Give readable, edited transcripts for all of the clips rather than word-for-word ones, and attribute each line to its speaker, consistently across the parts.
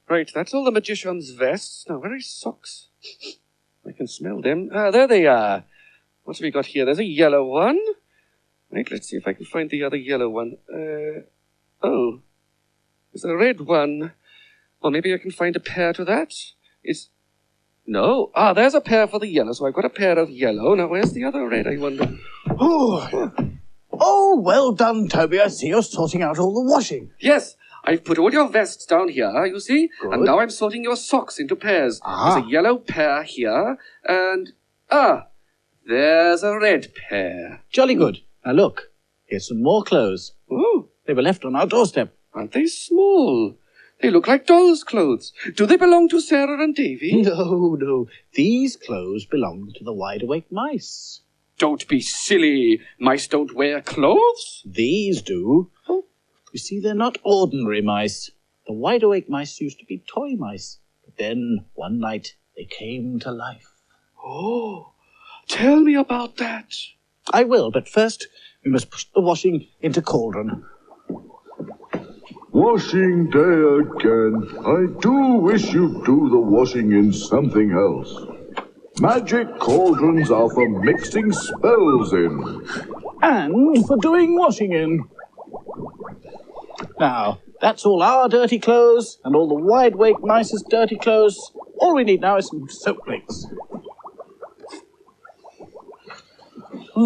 Speaker 1: Right, that's all the magician's vests. Now, where are his socks? I can smell them. Ah, there they are. What have we got here? There's a yellow one. Right, let's see if I can find the other yellow one. Oh, there's a red one. Well, maybe I can find a pair to that. No. Ah, there's a pair for the yellow, so I've got a pair of yellow. Now, where's the other red, I wonder?
Speaker 2: Oh, well done, Toby. I see you're sorting out all the washing.
Speaker 1: Yes, I've put all your vests down here, you see?
Speaker 2: Good.
Speaker 1: And now I'm sorting your socks into pairs.
Speaker 2: Ah.
Speaker 1: There's a yellow pair here, and... there's a red pair.
Speaker 2: Jolly good. Now look, here's some more clothes.
Speaker 1: Oh,
Speaker 2: They were left on our doorstep.
Speaker 1: aren't they small? They look like dolls' clothes. Do they belong to Sarah and Davy?
Speaker 2: No. These clothes belong to the Wideawake mice.
Speaker 1: Don't be silly. Mice don't wear clothes.
Speaker 2: These do.
Speaker 1: Oh.
Speaker 2: You see, they're not ordinary mice. The Wideawake mice used to be toy mice. But then, one night, they came to life.
Speaker 1: Oh, tell me about that.
Speaker 2: I will, but first, we must push the washing into Cauldron.
Speaker 3: Washing day again. I do wish you'd do the washing in something else. Magic cauldrons are for mixing spells in.
Speaker 2: And for doing washing in. Now, that's all our dirty clothes and all the Wideawake mice's dirty clothes. All we need now is some soap flakes. I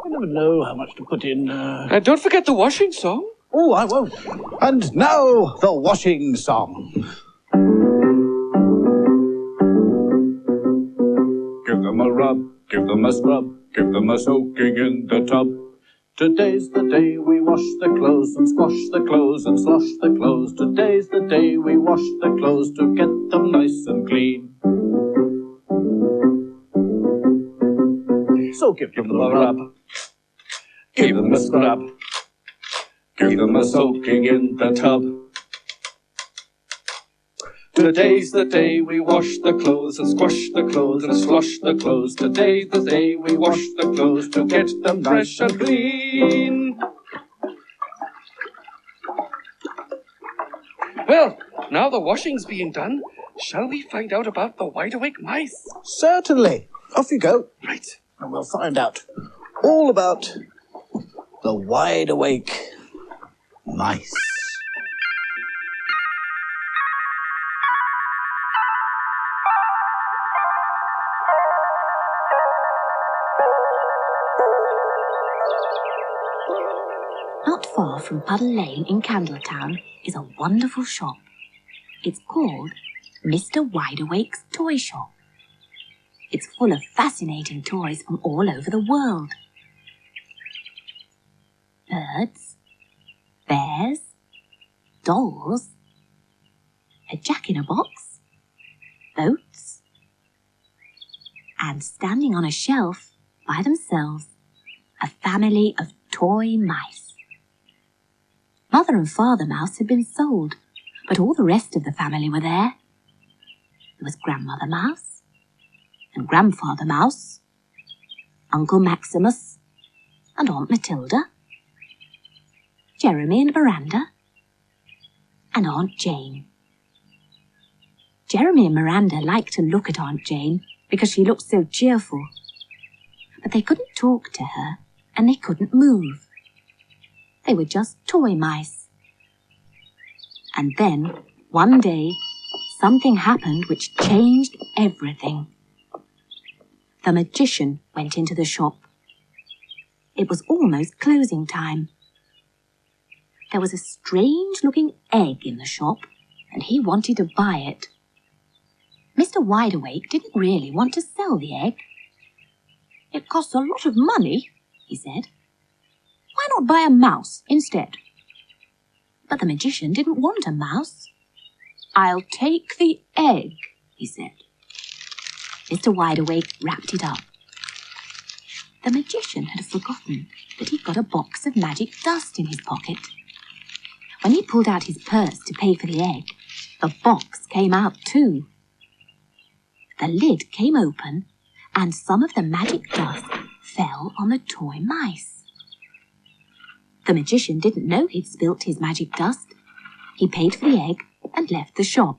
Speaker 2: never know how much to put in.
Speaker 1: Don't forget the washing song.
Speaker 2: Oh, I won't. And now, the washing song.
Speaker 4: Give them a rub, give them a scrub, give them a soaking in the tub.
Speaker 2: Today's the day we wash the clothes and squash the clothes and slosh the clothes. Today's the day we wash the clothes to get them nice and clean. So give them a rub,
Speaker 4: Give them a scrub, give them a soaking in the tub.
Speaker 1: Today's the day we wash the clothes and squash the clothes and slosh the clothes. Today's the day we wash the clothes to get them fresh and clean. Well, now the washing's being done, shall we find out about the Wideawake mice?
Speaker 2: Certainly. Off you go.
Speaker 1: Right.
Speaker 2: And we'll find out all about the Wideawake mice.
Speaker 5: Not far from Puddle Lane in Candletown is a wonderful shop. It's called Mr. Wideawake's Toy Shop. It's full of fascinating toys from all over the world. Birds, bears, dolls, a jack-in-a-box, boats, and standing on a shelf by themselves, a family of toy mice. Mother and Father Mouse had been sold, but all the rest of the family were there. There was Grandmother Mouse, and Grandfather Mouse, Uncle Maximus, and Aunt Matilda, Jeremy and Miranda, and Aunt Jane. Jeremy and Miranda liked to look at Aunt Jane because she looked so cheerful, but they couldn't talk to her and they couldn't move. They were just toy mice. And then, one day, something happened which changed everything. The magician went into the shop. It was almost closing time. There was a strange-looking egg in the shop, and he wanted to buy it. Mr. Wideawake didn't really want to sell the egg. "It costs a lot of money," he said. "Why not buy a mouse instead?" But the magician didn't want a mouse. "I'll take the egg," he said. Mr. Wideawake wrapped it up. The magician had forgotten that he'd got a box of magic dust in his pocket. When he pulled out his purse to pay for the egg, the box came out too. The lid came open, and some of the magic dust fell on the toy mice. The magician didn't know he'd spilt his magic dust. He paid for the egg and left the shop.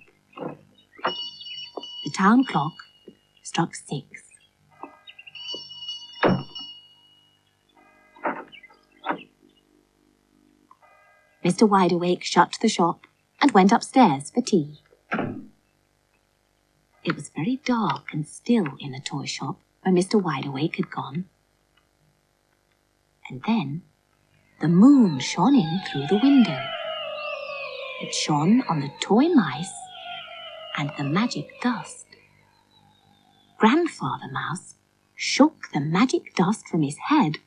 Speaker 5: The town clock struck 6. Mr. Wideawake shut the shop and went upstairs for tea. It was very dark and still in the toy shop when Mr. Wideawake had gone. And then the moon shone in through the window. It shone on the toy mice and the magic dust. Grandfather Mouse shook the magic dust from his head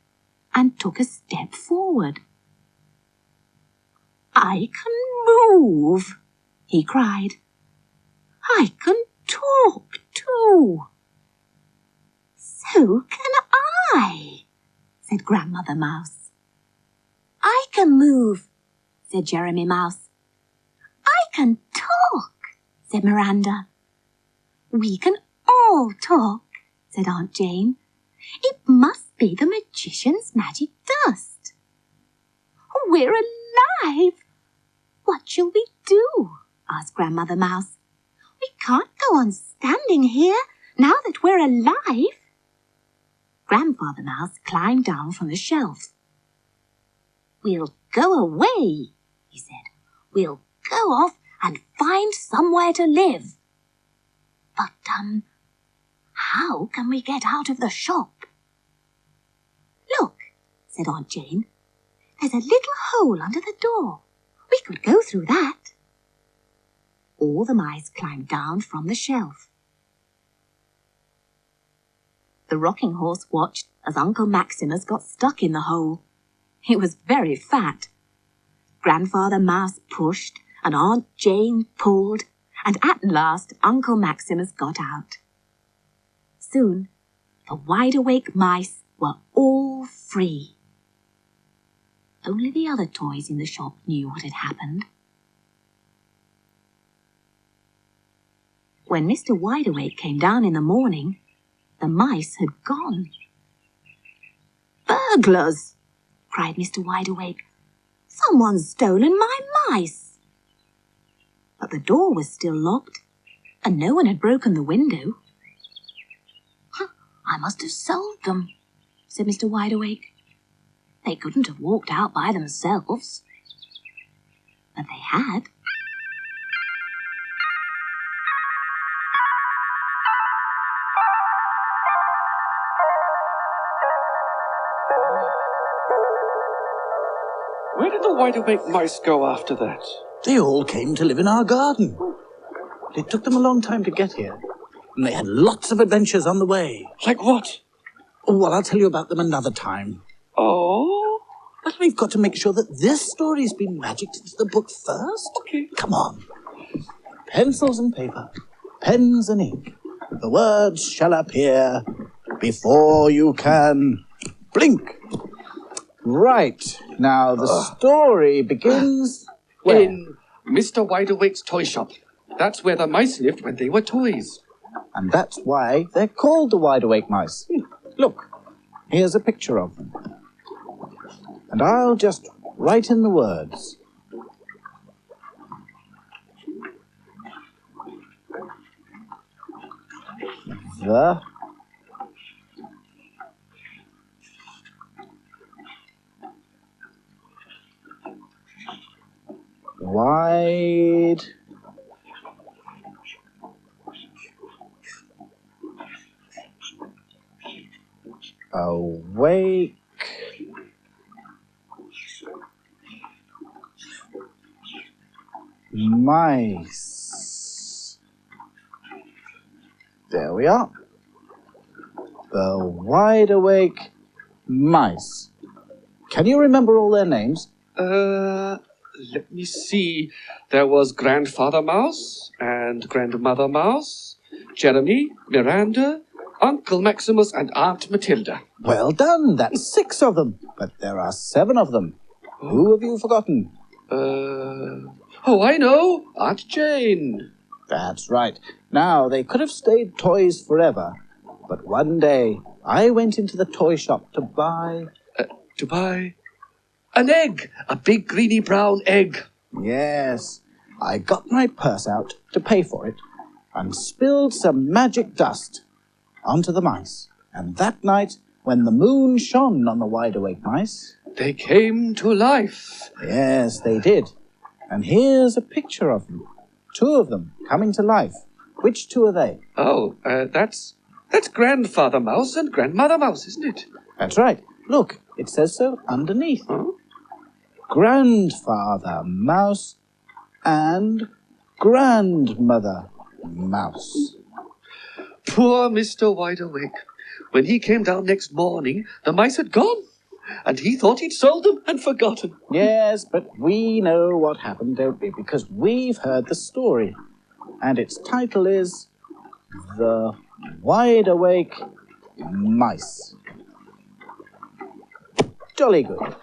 Speaker 5: and took a step forward. "I can move," he cried. "I can talk too." "So can I," said Grandmother Mouse. "I can move," said Jeremy Mouse. "I can talk," said Miranda. "We can all talk," said Aunt Jane. "It must be the magician's magic dust." "We're alive! What shall we do?" asked Grandmother Mouse. "We can't go on standing here now that we're alive." Grandfather Mouse climbed down from the shelf. "We'll go away," he said. "We'll go off and find somewhere to live. But, how can we get out of the shop?" "Look," said Aunt Jane. "There's a little hole under the door. We could go through that." All the mice climbed down from the shelf. The rocking horse watched as Uncle Maximus got stuck in the hole. He was very fat. Grandfather Mouse pushed, and Aunt Jane pulled, and at last Uncle Maximus got out. Soon, the Wideawake mice were all free. Only the other toys in the shop knew what had happened. When Mr. Wideawake came down in the morning, the mice had gone. "Burglars!" cried Mr. Wideawake. "Someone's stolen my mice!" But the door was still locked, and no one had broken the window. "I must have sold them," said Mr. Wideawake. "They couldn't have walked out by themselves." But they had.
Speaker 1: Where did the Wideawake mice go after that?
Speaker 2: They all came to live in our garden. It took them a long time to get here, and they had lots of adventures on the way.
Speaker 1: Like what?
Speaker 2: Oh, well, I'll tell you about them another time.
Speaker 1: Oh?
Speaker 2: But we've got to make sure that this story's been magicked into the book first.
Speaker 1: Okay.
Speaker 2: Come on. Pencils and paper, pens and ink. The words shall appear before you can blink. Right. Now, the story begins where?
Speaker 1: In Mr. Wideawake's toy shop. That's where the mice lived when they were toys.
Speaker 2: And that's why they're called the Wideawake mice. Look, here's a picture of them. And I'll just write in the words. The Wide Awake Mice. There we are. The Wideawake Mice. Can you remember all their names?
Speaker 1: let me see. There was Grandfather Mouse and Grandmother Mouse, Jeremy, Miranda, Uncle Maximus, and Aunt Matilda.
Speaker 2: Well done. That's 6 of them. But there are 7 of them. Who have you forgotten?
Speaker 1: Oh, I know. Aunt Jane.
Speaker 2: That's right. Now, they could have stayed toys forever. But one day, I went into the toy shop to buy...
Speaker 1: To buy an egg. A big greeny brown egg.
Speaker 2: Yes, I got my purse out to pay for it and spilled some magic dust onto the mice. And that night, when the moon shone on the wide-awake mice...
Speaker 1: They came to life.
Speaker 2: Yes, they did. And here's a picture of them. 2 of them coming to life. Which 2 are they?
Speaker 1: Oh, that's Grandfather Mouse and Grandmother Mouse, isn't it?
Speaker 2: That's right. Look, it says so underneath.
Speaker 1: Huh?
Speaker 2: Grandfather Mouse and Grandmother Mouse.
Speaker 1: Poor Mr. Wideawake. When he came down next morning, the mice had gone, and he thought he'd sold them and forgotten.
Speaker 2: Yes, but we know what happened, don't we? Because we've heard the story. And its title is The Wideawake Mice. Jolly good.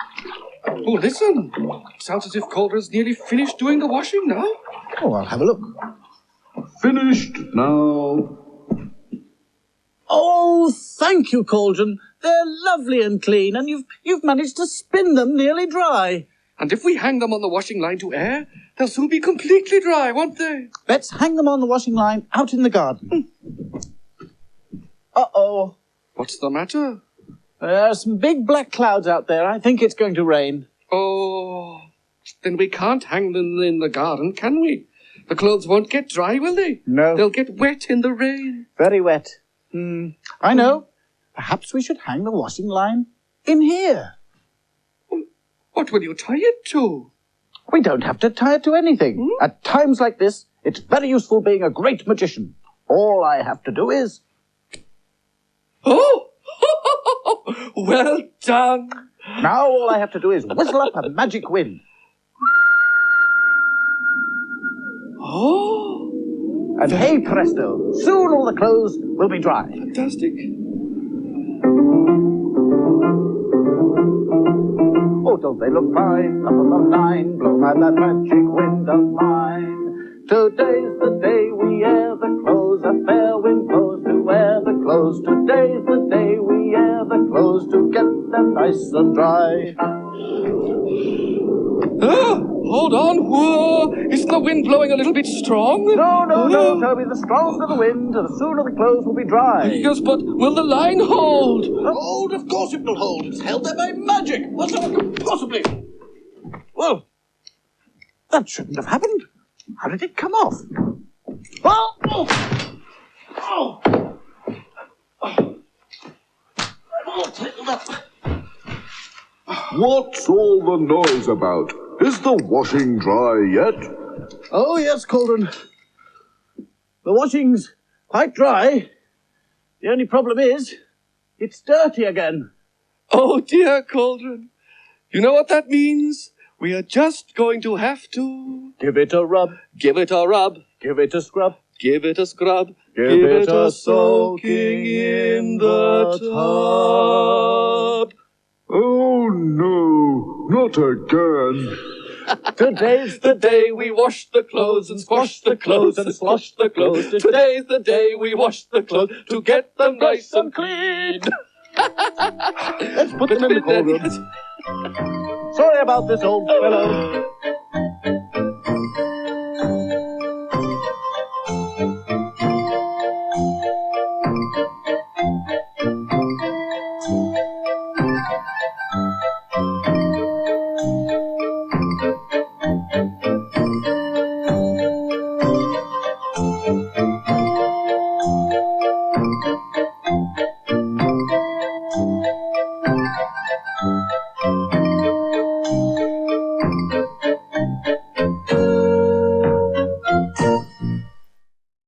Speaker 1: Oh, listen. It sounds as if Cauldron's nearly finished doing the washing now.
Speaker 2: Oh, I'll have a look.
Speaker 3: Finished now.
Speaker 2: Oh, thank you, Cauldron. They're lovely and clean, and you've managed to spin them nearly dry.
Speaker 1: And if we hang them on the washing line to air, they'll soon be completely dry, won't they?
Speaker 2: Let's hang them on the washing line out in the garden. Uh-oh.
Speaker 1: What's the matter?
Speaker 2: There are some big black clouds out there. I think it's going to rain.
Speaker 1: Oh, then we can't hang them in the garden, can we? The clothes won't get dry, will they?
Speaker 2: No.
Speaker 1: They'll get wet in the rain.
Speaker 2: Very wet. I know. Perhaps we should hang the washing line in here.
Speaker 1: What will you tie it to?
Speaker 2: We don't have to tie it to anything. At times like this, it's very useful being a great magician. All I have to do is...
Speaker 1: Oh! Well done!
Speaker 2: Now all I have to do is whistle up a magic wind.
Speaker 1: Oh!
Speaker 2: And hey presto, soon all the clothes will be dry.
Speaker 1: Fantastic.
Speaker 2: Oh, don't they look fine? Up on the line, blow by that magic wind of mine. Today's the day we air the clothes, a fair wind blows to air the clothes. Today's the day we air the clothes to get them nice and dry.
Speaker 1: Hold on. Whoa! Isn't the wind blowing a little bit strong?
Speaker 2: No, Toby. The stronger the wind, the sooner the clothes will be dry.
Speaker 1: Yes, but will the line hold?
Speaker 2: Hold? Of course it will hold. It's held there by magic. What's that could possibly... Well, that shouldn't have happened. How did it come off?
Speaker 3: What's all the noise about? Is the washing dry yet?
Speaker 2: Oh, yes, Cauldron. The washing's quite dry. The only problem is, it's dirty again.
Speaker 1: Oh, dear, Cauldron. You know what that means? We are just going to have to...
Speaker 2: Give it a rub.
Speaker 1: Give it a rub.
Speaker 2: Give it a scrub.
Speaker 1: Give it a scrub.
Speaker 2: Give it a soaking in the tub.
Speaker 3: Oh, no, not again.
Speaker 2: Today's
Speaker 1: The day we wash the clothes and squash the clothes and slosh the clothes. Today's the day we wash the clothes to get them nice and clean.
Speaker 2: Let's put them in the cauldron. Sorry about this, old fellow.